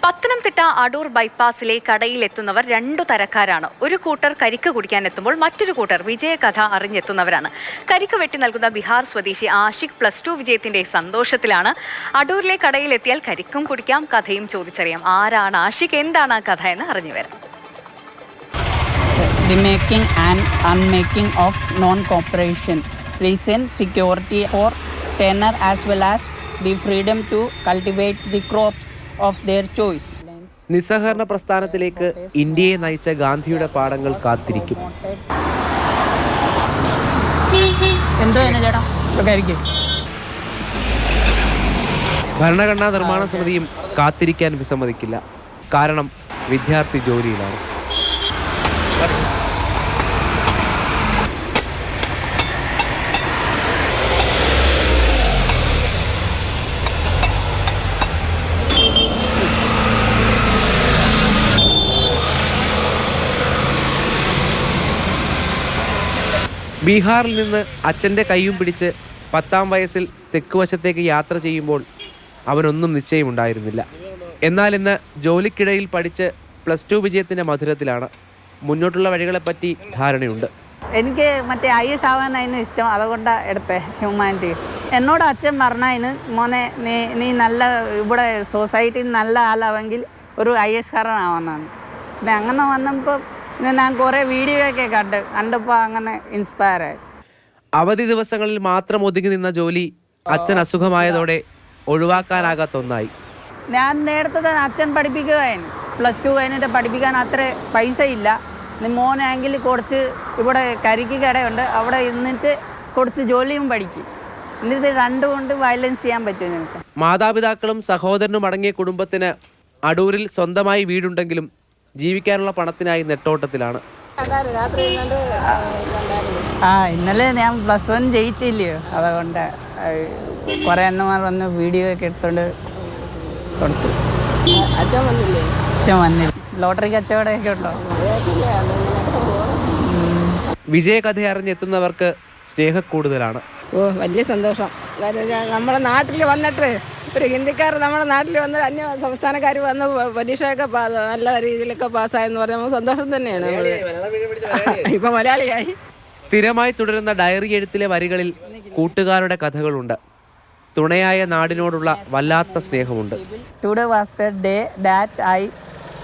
പത്തനംതിട്ട അടൂർ ബൈപ്പാസിലെ കടയിലെത്തുന്നവർ രണ്ടു തരക്കാരാണ്. ഒരു കൂട്ടർ കരിക്ക് കുടിക്കാനെത്തുമ്പോൾ മറ്റൊരു കൂട്ടർ വിജയകഥ അറിഞ്ഞെത്തുന്നവരാണ്. കരിക്ക് വെട്ടി നൽകുന്ന ബീഹാർ സ്വദേശി ആഷിഖ് +2 വിജയത്തിന്റെ സന്തോഷത്തിലാണ്. അടൂരിലെ കടയിലെത്തിയാൽ കരിക്കും കുടിക്കാം, കഥയും ചോദിച്ചറിയാം. ആരാണ് ആഷിഖ്, എന്താണ് ആ കഥ എന്ന് അറിഞ്ഞു വരാം. The making and unmaking of non-cooperation presents security for tenor as well as the freedom to cultivate the crops of their choice. നിസ്സഹകരണ പ്രസ്ഥാനത്തിലേക്ക് ഇന്ത്യയെ നയിച്ച ഗാന്ധിയുടെ പാഠങ്ങൾ കാത്തിരിക്കും. ഭരണഘടനാ നിർമ്മാണ സമിതിയും കാത്തിരിക്കാൻ വിസമ്മതിക്കില്ല. കാരണം വിദ്യാർത്ഥി ജോലിയിലാണ്. ബീഹാറിൽ നിന്ന് അച്ഛൻ്റെ കൈയും പിടിച്ച് 10ാം വയസ്സിൽ തെക്കുവശത്തേക്ക് യാത്ര ചെയ്യുമ്പോൾ അവനൊന്നും നിശ്ചയമുണ്ടായിരുന്നില്ല. എന്നാൽ ഇന്ന് ജോലിക്കിടയിൽ പഠിച്ച് +2 വിജയത്തിൻ്റെ മധുരത്തിലാണ്. മുന്നോട്ടുള്ള വഴികളെപ്പറ്റി ധാരണയുണ്ട്. എനിക്ക് മറ്റേ IS ആവാനായിരുന്നു ഇഷ്ടം, അതുകൊണ്ടാണ് എടുത്തത് ഹ്യൂമാനിറ്റീസ്. എന്നോട് അച്ഛൻ പറഞ്ഞതിന് മോനെ നീ നല്ല ഇവിടെ സൊസൈറ്റിയിൽ നല്ല ആളാവെങ്കിൽ ഒരു IS കാരനാവുന്നതാണ്. പിന്നെ അങ്ങനെ വന്നപ്പോൾ ഞാൻ കുറേ വീഡിയോ ഒക്കെ കണ്ടപ്പോൾ അങ്ങനെ ഇൻസ്പയർ ആയി. അവധി ദിവസങ്ങളിൽ മാത്രം ഒതുങ്ങി നിന്ന ജോലി അച്ഛൻ അസുഖമായതോടെ ഒഴിവാക്കാനാകാത്ത ഒന്നായി. ഞാൻ നേരത്തെ അച്ഛൻ പഠിപ്പിക്കുകയായിരുന്നു. +2 കഴിഞ്ഞിട്ട് പഠിപ്പിക്കാൻ അത്ര പൈസ ഇല്ല. മോനാണെങ്കിൽ കുറച്ച് ഇവിടെ കരിക്ക് കടയുണ്ട്, അവിടെ ഇരുന്നിട്ട് കുറച്ച് ജോലിയും പഠിക്കും. എന്നിട്ട് രണ്ടും കൊണ്ട് വയലൻസ് ചെയ്യാൻ പറ്റും ഞങ്ങൾക്ക്. മാതാപിതാക്കളും സഹോദരനും അടങ്ങിയ കുടുംബത്തിന് അടൂരിൽ സ്വന്തമായി വീടുണ്ടെങ്കിലും ജീവിക്കാനുള്ള പണത്തിനായി നെട്ടോട്ടത്തിലാണ്. ഇന്നലെ ഞാൻ +1 ജയിച്ചില്ലയോ, അതുകൊണ്ട് കുറേ അണ്ണന്മാർ വന്ന് വീഡിയോ ഒക്കെ എടുത്തോണ്ട് കൊടുത്തു. അച്ഛൻ വന്നില്ല. ലോട്ടറി കച്ചവടമൊക്കെ ഉണ്ടോ? വിജയകഥ അറിഞ്ഞെത്തുന്നവർക്ക് സ്നേഹക്കൂടുതലാണ്. വലിയ സന്തോഷം. നമ്മുടെ നാട്ടിൽ വന്നിട്ട് ഒരു ഹിന്ദിക്കാർ നമ്മുടെ നാട്ടിൽ വന്ന് അന്യ സംസ്ഥാനക്കാർ വന്ന് പരീക്ഷയൊക്കെ നല്ല രീതിയിലൊക്കെ പാസ്സായെന്ന് പറഞ്ഞാൽ നമുക്ക് സന്തോഷം തന്നെയാണ്. ഇപ്പൊ മലയാളിയായി. സ്ഥിരമായി തുടരുന്ന ഡയറി എഴുത്തിലെ വരികളിൽ കൂട്ടുകാരുടെ കഥകളുണ്ട്. തുണയായ നാടിനോടുള്ള വല്ലാത്ത സ്നേഹമുണ്ട്. Today was the day that I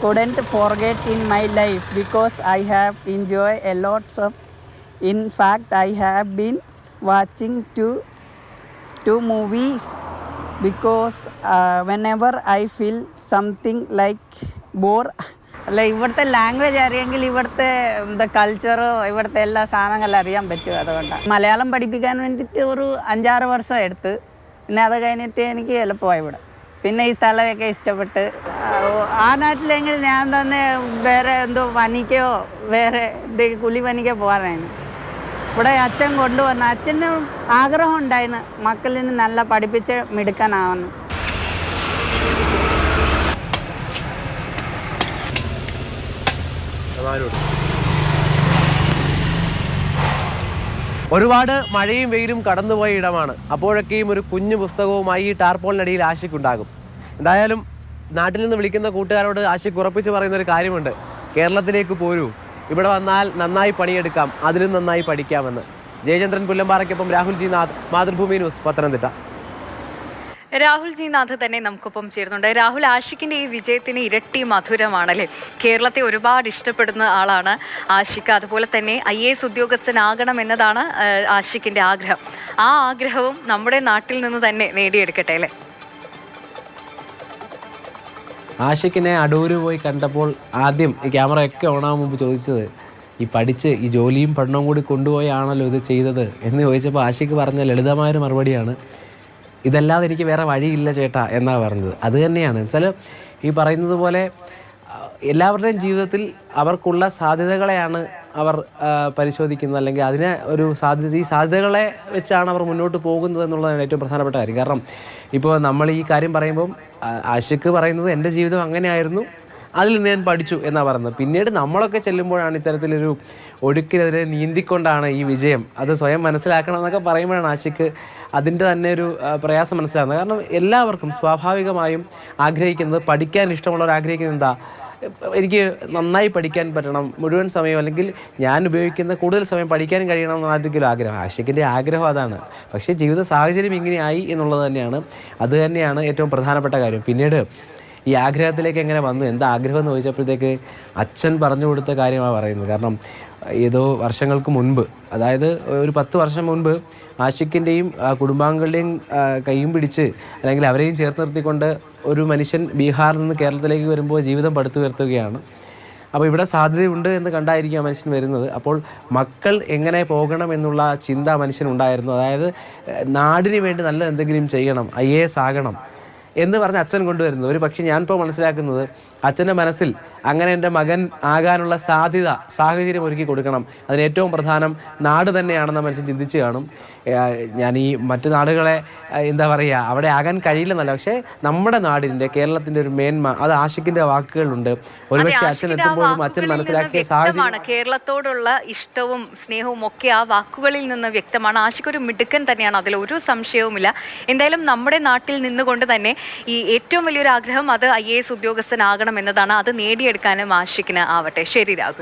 couldn't forget in my life because I have enjoyed a lot of. In fact, I have been watching two movies because whenever I feel something like bore. അല്ല, ഇവിടുത്തെ language അറിയെങ്കിൽ ഇവിടുത്തെ കൾച്ചറോ ഇവിടുത്തെ എല്ലാ സാധനങ്ങളും അറിയാൻ പറ്റും. അതുകൊണ്ടാണ് മലയാളം പഠിപ്പിക്കാൻ വേണ്ടിയിട്ട് ഒരു 5-6 വർഷം എടുത്ത്. പിന്നെ അത് കഴിഞ്ഞിട്ട് എനിക്ക് എളുപ്പമായി ഇവിടെ. പിന്നെ ഈ സ്ഥലമൊക്കെ ഇഷ്ടപ്പെട്ട് ആ നാട്ടിലെങ്കിൽ ഞാൻ തന്നെ വേറെ എന്തോ പണിക്കോ വേറെ കൂലി പണിക്കോ പോകാനായിരുന്നു. ഇവിടെ അച്ഛൻ കൊണ്ടുവന്നു. അച്ഛന് ആഗ്രഹം ഉണ്ടായിരുന്നു മക്കളിൽ നിന്ന് നല്ല പഠിപ്പിച്ച് മിടുക്കാനാവുന്നു. ഒരുപാട് മഴയും വെയിലും കടന്നുപോയ ഇടമാണ്. അപ്പോഴൊക്കെയും ഒരു കുഞ്ഞു പുസ്തകവുമായി ഈ ടാർപോളിനടിയിൽ ആഷിഖ് ഉണ്ടാകും. എന്തായാലും നാട്ടിൽ നിന്ന് വിളിക്കുന്ന കൂട്ടുകാരോട് ആഷിഖ് ഉറപ്പിച്ച് പറയുന്ന ഒരു കാര്യമുണ്ട്: കേരളത്തിലേക്ക് പോരൂ, ഇവിടെ വന്നാൽ നന്നായി പണിയെടുക്കാം, അതിലും നന്നായി പഠിക്കാമെന്ന്. ജയചന്ദ്രൻ പുല്ലമ്പാറയ്ക്കൊപ്പം രാഹുൽ ജി നാഥ്, മാതൃഭൂമി ന്യൂസ്, പത്തനംതിട്ട. രാഹുൽ ജി നാഥ് തന്നെ നമുക്കൊപ്പം ചേരുന്നുണ്ട്. രാഹുൽ, ആഷിഖിന്റെ ഈ വിജയത്തിന് ഇരട്ടി മധുരമാണല്ലേ? കേരളത്തെ ഒരുപാട് ഇഷ്ടപ്പെടുന്ന ആളാണ് ആഷിഖ്. അതുപോലെ തന്നെ IAS ഉദ്യോഗസ്ഥനാകണം എന്നതാണ് ആഷിഖിന്റെ ആഗ്രഹം. ആ ആഗ്രഹവും നമ്മുടെ നാട്ടിൽ നിന്ന് തന്നെ നേടിയെടുക്കട്ടെ അല്ലേ? ആഷിഖിനെ അടൂര് പോയി കണ്ടപ്പോൾ ആദ്യം ഈ ക്യാമറയൊക്കെ ഓണാകാൻ മുമ്പ് ചോദിച്ചത്, ഈ പഠിച്ച് ഈ ജോലിയും പഠനവും കൂടി കൊണ്ടുപോയാണല്ലോ ഇത് ചെയ്തത് എന്ന് ചോദിച്ചപ്പോൾ ആഷിഖ് പറഞ്ഞ ലളിതമായൊരു മറുപടിയാണ്, ഇതല്ലാതെ എനിക്ക് വേറെ വഴിയില്ല ചേട്ടാ എന്നാണ് പറഞ്ഞത്. അത് തന്നെയാണ് വെച്ചാൽ ഈ പറയുന്നത് പോലെ എല്ലാവരുടെയും ജീവിതത്തിൽ അവർക്കുള്ള സാധ്യതകളെയാണ് അവർ പരിശോധിക്കുന്നത്, അല്ലെങ്കിൽ അതിനെ ഒരു ഈ സാധ്യതകളെ വെച്ചാണ് അവർ മുന്നോട്ട് പോകുന്നത് എന്നുള്ളതാണ് ഏറ്റവും പ്രധാനപ്പെട്ട കാര്യം. കാരണം ഇപ്പോൾ നമ്മൾ ഈ കാര്യം പറയുമ്പം ആഷിഖ് പറയുന്നത് എൻ്റെ ജീവിതം അങ്ങനെയായിരുന്നു, അതിൽ ഞാൻ പഠിച്ചു എന്നാണ് പറയുന്നത്. പിന്നീട് നമ്മളൊക്കെ ചെല്ലുമ്പോഴാണ് ഇത്തരത്തിലൊരു ഒഴുക്കിനെതിരെ നീന്തിക്കൊണ്ടാണ് ഈ വിജയം, അത് സ്വയം മനസ്സിലാക്കണം എന്നൊക്കെ പറയുമ്പോഴാണ് ആഷിഖ് അതിൻ്റെ തന്നെ ഒരു പ്രയാസം മനസ്സിലാകുന്നത്. കാരണം എല്ലാവർക്കും സ്വാഭാവികമായും ആഗ്രഹിക്കുന്നത്, പഠിക്കാൻ ഇഷ്ടമുള്ളവർ ആഗ്രഹിക്കുന്നത് എന്താ, എനിക്ക് നന്നായി പഠിക്കാൻ പറ്റണം, മുഴുവൻ സമയം അല്ലെങ്കിൽ ഞാൻ ഉപയോഗിക്കുന്ന കൂടുതൽ സമയം പഠിക്കാൻ കഴിയണം എന്നായിരിക്കും ആഗ്രഹം. ആഷിഖിൻ്റെ ആഗ്രഹം അതാണ്. പക്ഷേ ജീവിത സാഹചര്യം ഇങ്ങനെയായി എന്നുള്ളത് തന്നെയാണ്, അത് തന്നെയാണ് ഏറ്റവും പ്രധാനപ്പെട്ട കാര്യം. പിന്നീട് ഈ ആഗ്രഹത്തിലേക്ക് എങ്ങനെ വന്നു, എന്താ ആഗ്രഹം എന്ന് ചോദിച്ചപ്പോഴത്തേക്ക് അച്ഛൻ പറഞ്ഞു കൊടുത്ത കാര്യമാണ് പറയുന്നത്. കാരണം ഏതോ വർഷങ്ങൾക്ക് മുൻപ്, അതായത് ഒരു 10 വർഷം മുൻപ് ആഷിഖിൻ്റെയും കുടുംബാംഗങ്ങളുടെയും കൈയും പിടിച്ച് അല്ലെങ്കിൽ അവരെയും ചേർത്ത് നിർത്തിക്കൊണ്ട് ഒരു മനുഷ്യൻ ബീഹാറിൽ നിന്ന് കേരളത്തിലേക്ക് വരുമ്പോൾ ജീവിതം പടുത്തുയർത്തുകയാണ്. അപ്പോൾ ഇവിടെ സാധ്യതയുണ്ട് എന്ന് കണ്ടായിരിക്കും ആ മനുഷ്യൻ വരുന്നത്. അപ്പോൾ മക്കൾ എങ്ങനെ പോകണം എന്നുള്ള ചിന്ത മനുഷ്യനുണ്ടായിരുന്നു. അതായത് നാടിന് വേണ്ടി നല്ല എന്തെങ്കിലും ചെയ്യണം, IAS ആകണം എന്ന് പറഞ്ഞ് അച്ഛൻ കൊണ്ടുവരുന്നത്. ഒരു പക്ഷേ ഞാനിപ്പോൾ മനസ്സിലാക്കുന്നത് അച്ഛൻ്റെ മനസ്സിൽ അങ്ങനെ എൻ്റെ മകൻ ആകാനുള്ള സാഹചര്യം ഒരുക്കി കൊടുക്കണം, അതിന് ഏറ്റവും പ്രധാനം നാട് തന്നെയാണെന്ന് മനുഷ്യൻ ചിന്തിച്ച് കാണും. ഞാൻ ഈ മറ്റു നാടുകളെ എന്താ പറയുക, അവിടെ ആകാൻ കഴിയില്ലെന്നല്ല, പക്ഷേ നമ്മുടെ നാടിൻ്റെ കേരളത്തിൻ്റെ ഒരു മേന്മ അത് ആഷിഖിൻ്റെ വാക്കുകളുണ്ട്. ഒരുപക്ഷെ അച്ഛൻ എത്തുമ്പോഴും അച്ഛൻ മനസ്സിലാക്കിയ സാഹചര്യം, കേരളത്തോടുള്ള ഇഷ്ടവും സ്നേഹവും ഒക്കെ ആ വാക്കുകളിൽ നിന്ന് വ്യക്തമാണ്. ആഷിഖ് ഒരു മിടുക്കൻ തന്നെയാണ്, അതിൽ ഒരു സംശയവുമില്ല. എന്തായാലും നമ്മുടെ നാട്ടിൽ നിന്നുകൊണ്ട് തന്നെ ഈ ഏറ്റവും വലിയൊരു ആഗ്രഹം അത് IAS ഉദ്യോഗസ്ഥനാകണം എന്നതാണ്. അത് നേടിയെടുക്കാനും ആഷിഖിന് ആവട്ടെ. ശരി രാഹുൽ.